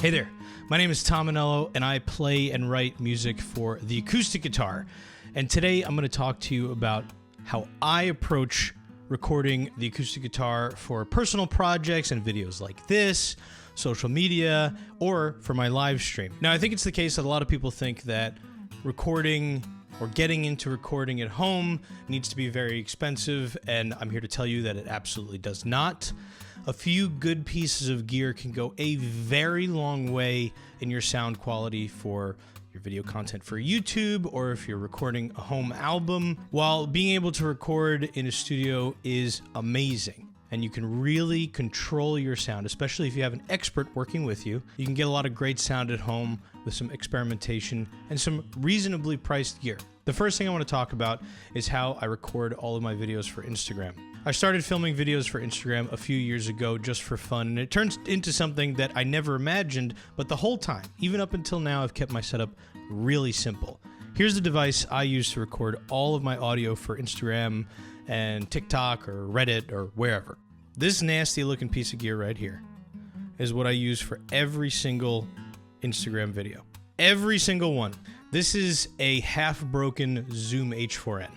Hey there, my name is Tom Anello, and I play and write music for the acoustic guitar. And today I'm going to talk to you about how I approach recording the acoustic guitar for personal projects and videos like this, social media, or for my live stream. Now, I think it's the case that a lot of people think that recording or getting into recording at home needs to be very expensive, and I'm here to tell you that it absolutely does not. A few good pieces of gear can go a very long way in your sound quality for your video content for YouTube, or if you're recording a home album. While being able to record in a studio is amazing, and you can really control your sound, especially if you have an expert working with you. You can get a lot of great sound at home with some experimentation and some reasonably priced gear. The first thing I want to talk about is how I record all of my videos for Instagram. I started filming videos for Instagram a few years ago just for fun, and it turned into something that I never imagined, but the whole time, even up until now, I've kept my setup really simple. Here's the device I use to record all of my audio for Instagram and TikTok or Reddit or wherever. This nasty looking piece of gear right here is what I use for every single Instagram video. Every single one. This is a half-broken Zoom H4n.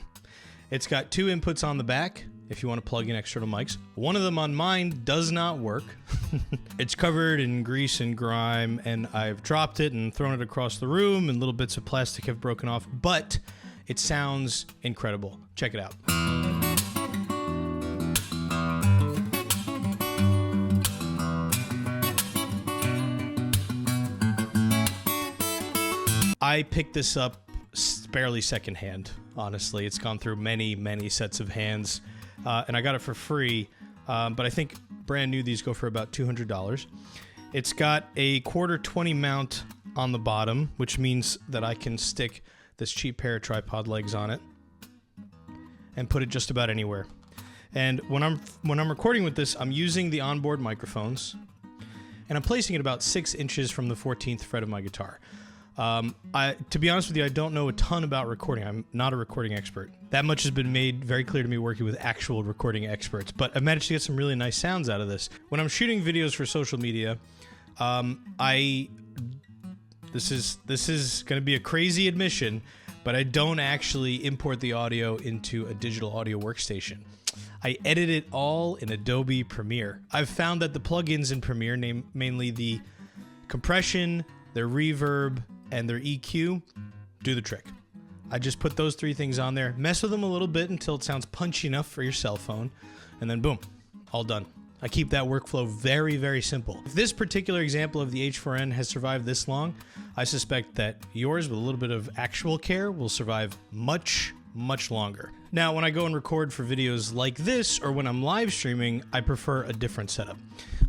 It's got two inputs on the back if you want to plug in external mics. One of them on mine does not work. It's covered in grease and grime, and I've dropped it and thrown it across the room, and little bits of plastic have broken off, but it sounds incredible. Check it out. I picked this up barely secondhand, honestly. It's gone through many sets of hands, and I got it for free, but I think brand new these go for about $200. It's got a 1/4-20 mount on the bottom, which means that I can stick this cheap pair of tripod legs on it and put it just about anywhere. And when I'm recording with this, I'm using the onboard microphones, and I'm placing it about 6 inches from the 14th fret of my guitar. To be honest with you, I don't know a ton about recording. I'm not a recording expert. That much has been made very clear to me working with actual recording experts, but I've managed to get some really nice sounds out of this. When I'm shooting videos for social media, this is going to be a crazy admission, but I don't actually import the audio into a digital audio workstation. I edit it all in Adobe Premiere. I've found that the plugins in Premiere, mainly the compression, their reverb, and their EQ, do the trick. I just put those three things on there, mess with them a little bit until it sounds punchy enough for your cell phone, and then boom, all done. I keep that workflow very simple. If this particular example of the H4n has survived this long, I suspect that yours, with a little bit of actual care, will survive much longer. Now, when I go and record for videos like this, or when I'm live streaming, I prefer a different setup.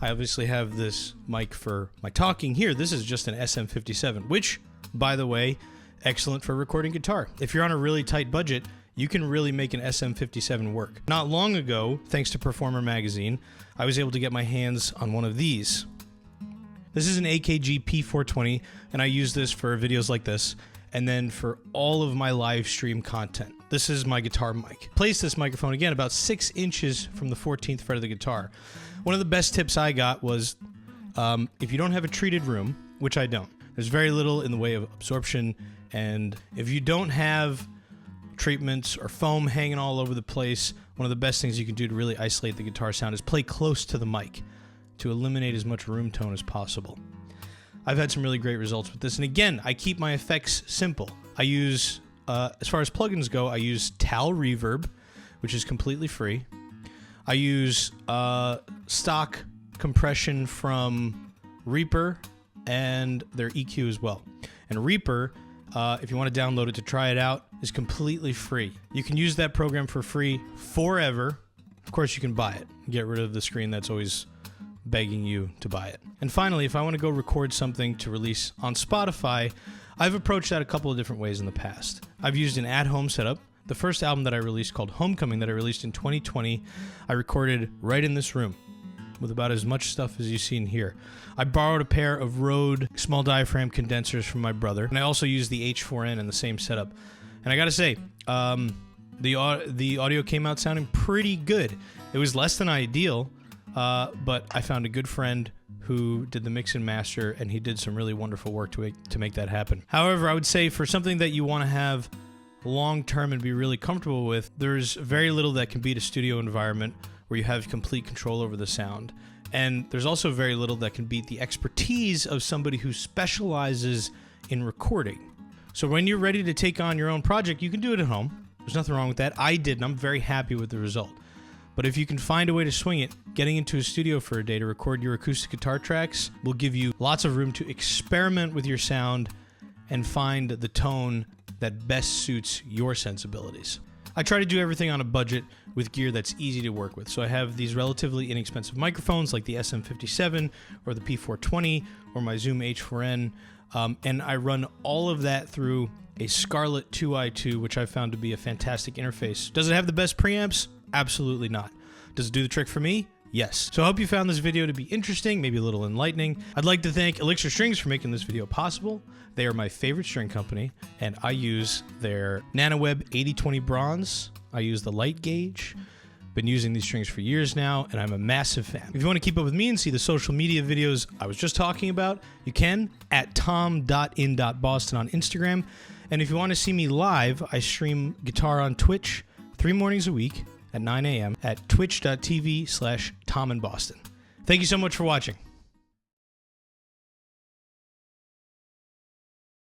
I obviously have this mic for my talking here. This is just an SM57, which, by the way, excellent for recording guitar. If you're on a really tight budget, you can really make an SM57 work. Not long ago, thanks to Performer Magazine, I was able to get my hands on one of these. This is an AKG P420, and I use this for videos like this, and then for all of my live stream content. This is my guitar mic. Place this microphone, again, about 6 inches from the 14th fret of the guitar. One of the best tips I got was, if you don't have a treated room, which I don't, there's very little in the way of absorption, and if you don't have treatments or foam hanging all over the place, one of the best things you can do to really isolate the guitar sound is play close to the mic to eliminate as much room tone as possible. I've had some really great results with this, and again, I keep my effects simple. I use, as far as plugins go, I use Tal Reverb, which is completely free. I use stock compression from Reaper and their EQ as well. And Reaper, if you want to download it to try it out, is completely free. You can use that program for free forever. Of course, you can buy it. Get rid of the screen that's always begging you to buy it. And finally, if I want to go record something to release on Spotify, I've approached that a couple of different ways in the past. I've used an at-home setup. The first album that I released, called Homecoming, that I released in 2020, I recorded right in this room with about as much stuff as you see in here. I borrowed a pair of Rode small diaphragm condensers from my brother, and I also used the H4n in the same setup. And I gotta say, the audio came out sounding pretty good. It was less than ideal, but I found a good friend who did the mix and master, and he did some really wonderful work to make that happen. However, I would say for something that you want to have long-term and be really comfortable with, there's very little that can beat a studio environment where you have complete control over the sound. And there's also very little that can beat the expertise of somebody who specializes in recording. So when you're ready to take on your own project, you can do it at home. There's nothing wrong with that. I did, and I'm very happy with the result. But if you can find a way to swing it, getting into a studio for a day to record your acoustic guitar tracks will give you lots of room to experiment with your sound and find the tone that best suits your sensibilities. I try to do everything on a budget with gear that's easy to work with. So I have these relatively inexpensive microphones like the SM57 or the P420 or my Zoom H4n, and I run all of that through a Scarlett 2i2, which I found to be a fantastic interface. Does it have the best preamps? Absolutely not. Does it do the trick for me? Yes. So I hope you found this video to be interesting, maybe a little enlightening. I'd like to thank Elixir Strings for making this video possible. They are my favorite string company, and I use their NanoWeb 8020 bronze. I use the light gauge. Been using these strings for years now, and I'm a massive fan. If you want to keep up with me and see the social media videos I was just talking about, you can at tom.in.boston on Instagram. And if you want to see me live, I stream guitar on Twitch 3 mornings a week at 9 a.m. at twitch.tv/TomInBoston. Thank you so much for watching.